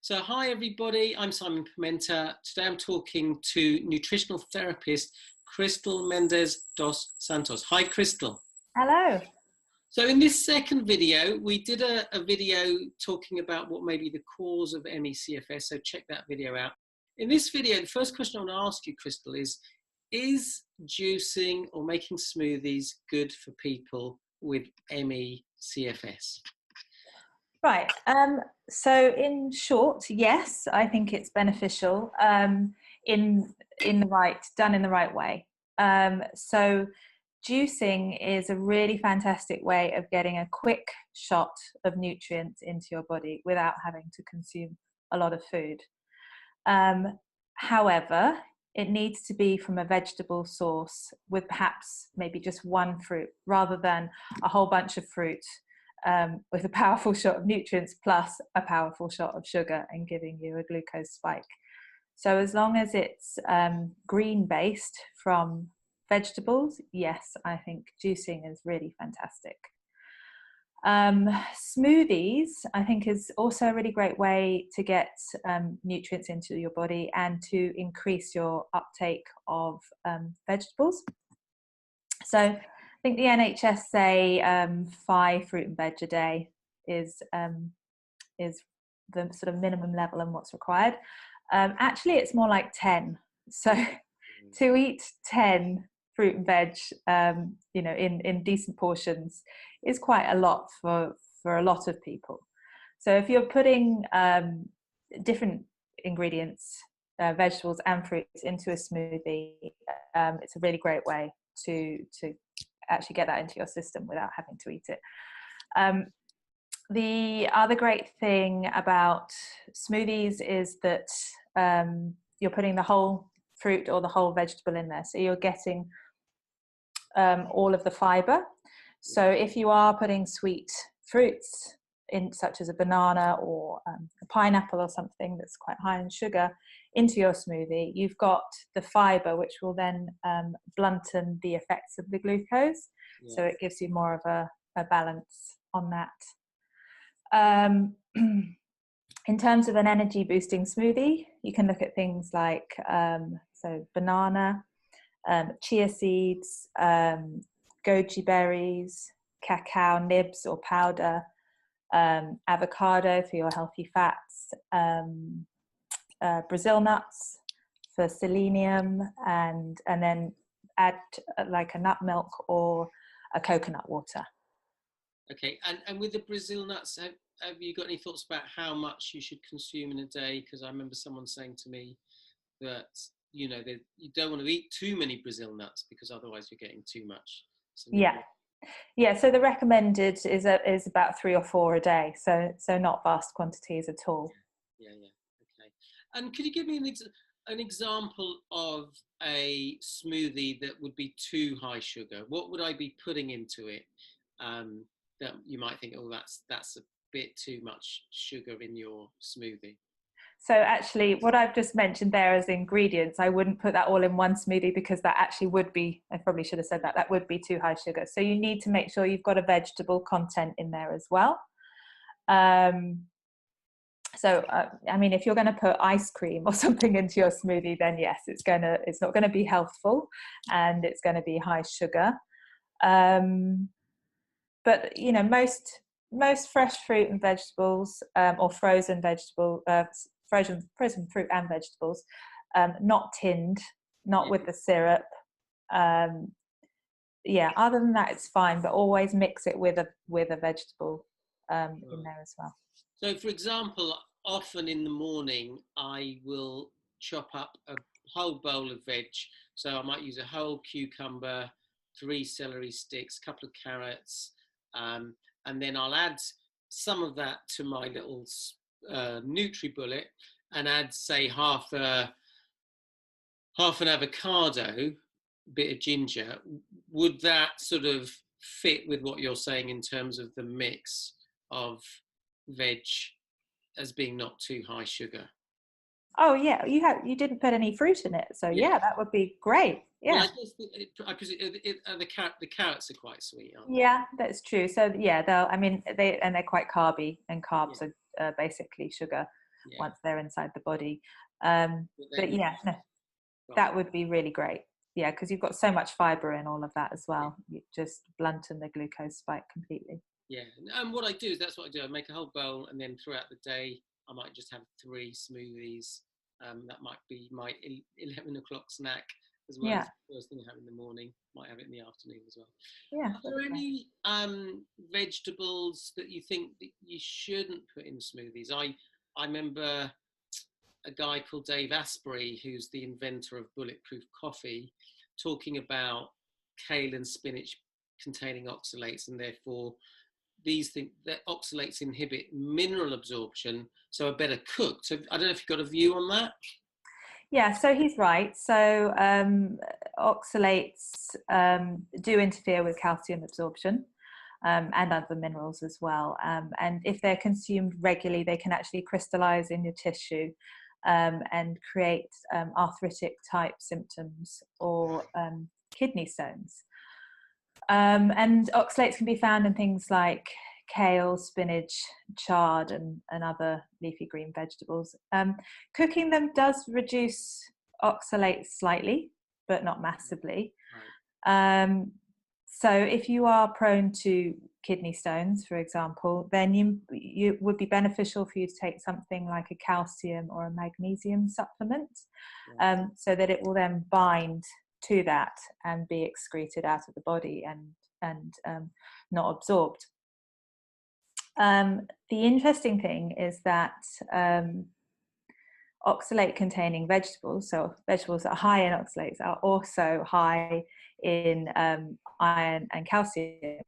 So hi everybody, I'm Simon Pimenta. Today I'm talking to nutritional therapist Krystle Mendes Dos Santos. Hi Krystle. Hello. So in this second video, we did a video talking about what may be the cause of ME/CFS, so check that video out. In this video, the first question I want to ask you, Krystle, is juicing or making smoothies good for people with ME/CFS? Right. So in short, yes, I think it's beneficial in the done in the right way. So juicing is a really fantastic way of getting a quick shot of nutrients into your body without having to consume a lot of food. However, it needs to be from a vegetable source with perhaps maybe just one fruit rather than a whole bunch of fruit. With a powerful shot of nutrients plus a powerful shot of sugar and giving you a glucose spike. So as long as it's green based from vegetables, yes, I think juicing is really fantastic. Smoothies, I think, is also a really great way to get nutrients into your body and to increase your uptake of vegetables. So I think the NHS say 5 fruit and veg a day is the sort of minimum level and what's required. Actually, it's more like 10. So to eat 10 fruit and veg, in decent portions is quite a lot for a lot of people. So if you're putting different ingredients, vegetables and fruits into a smoothie, it's a really great way to actually get that into your system without having to eat it. The other great thing about smoothies is that you're putting the whole fruit or the whole vegetable in there, so you're getting all of the fibre. So if you are putting sweet fruits in, such as a banana or a pineapple or something that's quite high in sugar, into your smoothie, you've got the fibre, which will then blunten the effects of the glucose. Yeah. So it gives you more of a balance on that. In terms of an energy boosting smoothie, you can look at things like so banana, chia seeds, goji berries, cacao nibs or powder, avocado for your healthy fats, Brazil nuts for selenium, and then add like a nut milk or a coconut water. Okay, and with the Brazil nuts, have you got any thoughts about how much you should consume in a day? Because I remember someone saying to me that you don't want to eat too many Brazil nuts because otherwise you're getting too much. Yeah. So the recommended is about 3 or 4 a day. So not vast quantities at all. Yeah. Okay. And could you give me an example of a smoothie that would be too high sugar? What would I be putting into it that you might think, oh, that's a bit too much sugar in your smoothie? So actually, what I've just mentioned there as ingredients, I wouldn't put that all in one smoothie because that actually would be, I probably should have said that would be too high sugar. So you need to make sure you've got a vegetable content in there as well. I mean, if you're going to put ice cream or something into your smoothie, then yes, it's not going to be healthful and it's going to be high sugar. But most fresh fruit and vegetables or frozen fruit and vegetables, not tinned, not with the syrup. Other than that, it's fine, but always mix it with a vegetable in there as well. So, for example, often in the morning, I will chop up a whole bowl of veg. So I might use a whole cucumber, 3 celery sticks, a couple of carrots, and then I'll add some of that to my little NutriBullet and add, say, half an avocado, a bit of ginger. Would that sort of fit with what you're saying in terms of the mix of veg as being not too high sugar? Oh yeah, you didn't put any fruit in it, so yeah, that would be great. Yeah. Well, I presume the carrots are quite sweet, aren't they? Yeah, that's true. So yeah, they're quite carby, and carbs are basically sugar. Yeah. once they're inside the body. But You, yeah, no, that would be really great. Yeah, because you've got so much fibre in all of that as well. You just blunten the glucose spike completely. Yeah, and what I do is that's what I do. I make a whole bowl, and then throughout the day, I might just have 3 smoothies. That might be my 11 o'clock snack, as well as the first thing I have in the morning. Might have it in the afternoon as well. Yeah. Are there any vegetables that you think that you shouldn't put in smoothies? I remember a guy called Dave Asprey, who's the inventor of bulletproof coffee, talking about kale and spinach containing oxalates, and therefore these things, that oxalates inhibit mineral absorption, so are better cooked. So I don't know if you've got a view on that. Yeah, so he's right. So oxalates do interfere with calcium absorption and other minerals as well. And if they're consumed regularly, they can actually crystallize in your tissue and create arthritic type symptoms or kidney stones. And oxalates can be found in things like kale, spinach, chard, and other leafy green vegetables. Cooking them does reduce oxalates slightly, but not massively. Right. So if you are prone to kidney stones, for example, then you would be beneficial for you to take something like a calcium or a magnesium supplement, so that it will then bind to that and be excreted out of the body and not absorbed. The interesting thing is that oxalate containing vegetables, so vegetables that are high in oxalates, are also high in iron and calcium.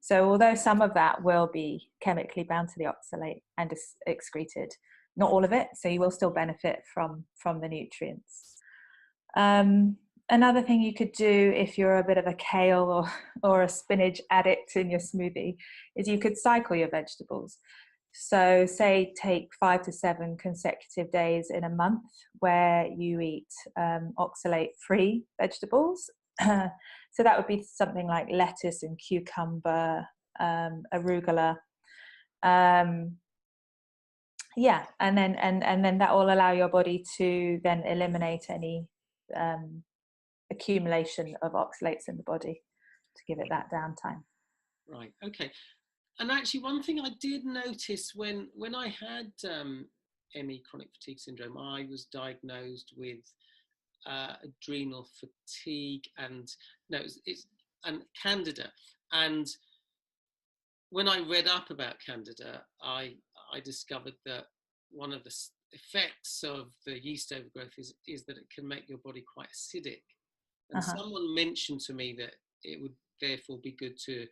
So although some of that will be chemically bound to the oxalate and is excreted, not all of it, so you will still benefit from the nutrients. Another thing you could do if you're a bit of a kale or a spinach addict in your smoothie is you could cycle your vegetables. So say take 5 to 7 consecutive days in a month where you eat oxalate-free vegetables. So that would be something like lettuce and cucumber, arugula. Yeah, and then that will allow your body to then eliminate any accumulation of oxalates in the body to give it that downtime. Right. Okay. And actually, one thing I did notice when I had ME, chronic fatigue syndrome, I was diagnosed with adrenal fatigue and and candida. And when I read up about candida, I discovered that one of the effects of the yeast overgrowth is that it can make your body quite acidic. And someone mentioned to me that it would therefore be good to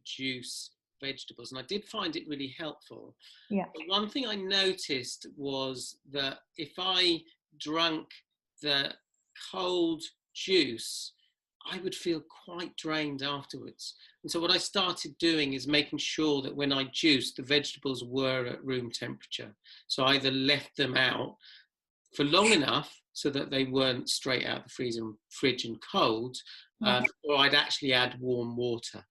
juice vegetables, and I did find it really helpful. Yeah. But one thing I noticed was that if I drank the cold juice, I would feel quite drained afterwards. And so what I started doing is making sure that when I juiced, the vegetables were at room temperature. So I either left them out for long enough so that they weren't straight out the fridge and cold, or I'd actually add warm water.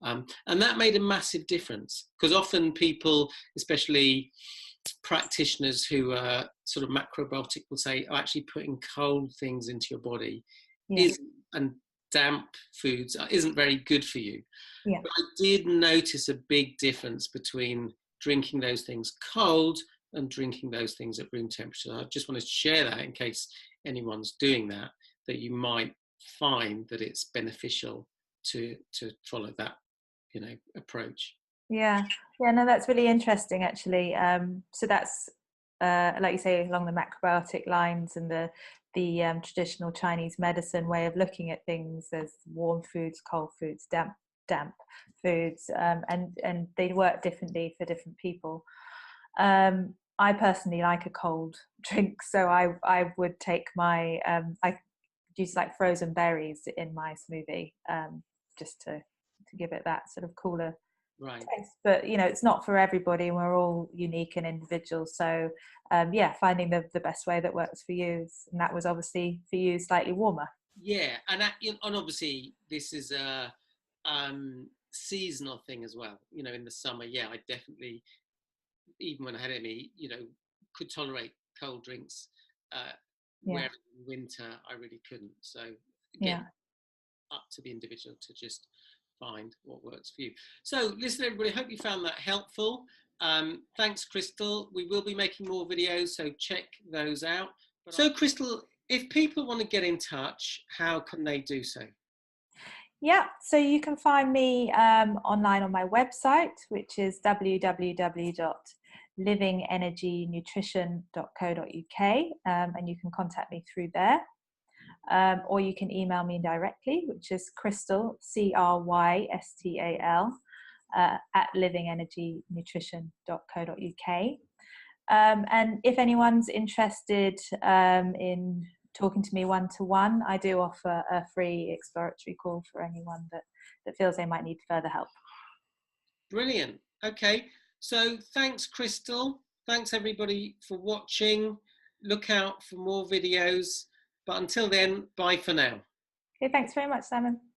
And that made a massive difference, because often people, especially practitioners who are sort of macrobiotic, will say, oh, actually putting cold things into your body and damp foods isn't very good for you. Yeah. But I did notice a big difference between drinking those things cold and drinking those things at room temperature. I just wanted to share that in case anyone's doing that you might find that it's beneficial to follow that, approach. Yeah, no, that's really interesting actually. So that's like you say, along the macrobiotic lines and the traditional Chinese medicine way of looking at things. There's warm foods, cold foods, damp foods, and they work differently for different people. I personally like a cold drink, so I would take my I use like frozen berries in my smoothie, just to give it that sort of cooler taste. But it's not for everybody. We're all unique and individual. So finding the best way that works for you, and that was obviously for you slightly warmer. Yeah, and obviously this is a seasonal thing as well. In the summer, I definitely, even when I had ME, could tolerate cold drinks, Yeah. where in winter I really couldn't. So Yeah. again, up to the individual to just find what works for you. So listen, everybody, hope you found that helpful. Thanks, Krystle. We will be making more videos, so check those out. So Krystle, if people want to get in touch, how can they do so? Yeah, so you can find me online on my website, which is www.livingenergynutrition.co.uk, and you can contact me through there. Or you can email me directly, which is Krystal, Crystal, at livingenergynutrition.co.uk. And if anyone's interested in talking to me one-to-one, I do offer a free exploratory call for anyone that feels they might need further help. Brilliant. Okay, so thanks, Krystle. Thanks everybody for watching. Look out for more videos. But until then, bye for now. Okay, thanks very much, Simon.